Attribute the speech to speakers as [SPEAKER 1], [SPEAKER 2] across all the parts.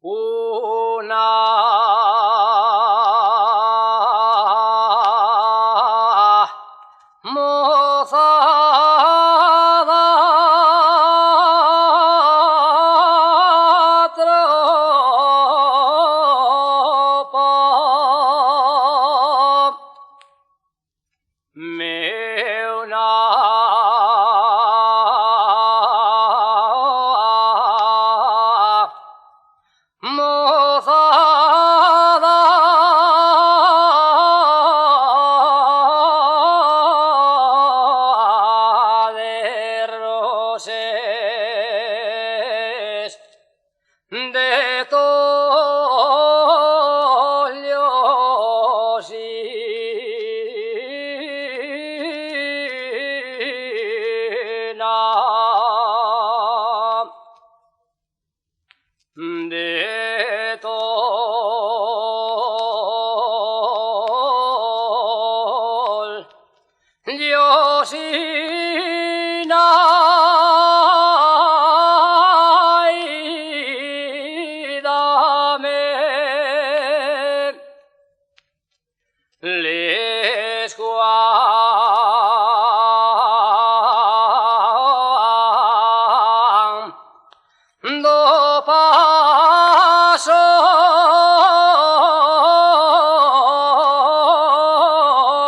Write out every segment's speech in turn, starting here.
[SPEAKER 1] una mozada tropa meuna mozada de roses de tollos y de tol Diosina y dame les do paso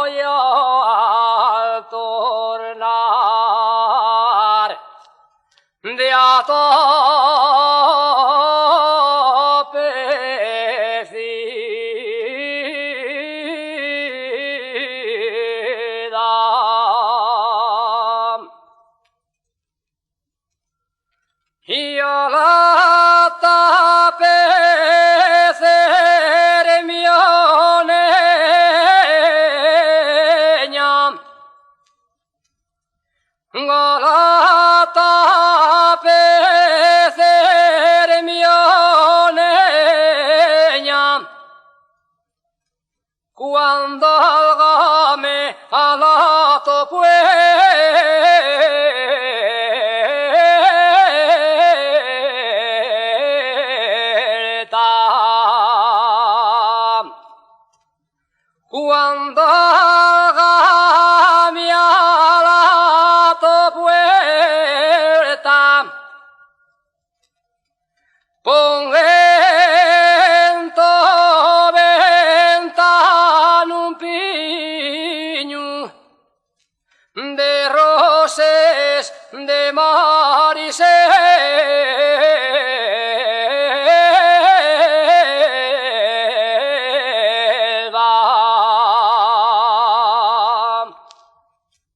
[SPEAKER 1] y al tornar de a tope y a la tapecer mioneña la tapecer mioneña cuando algame a la puerta cuando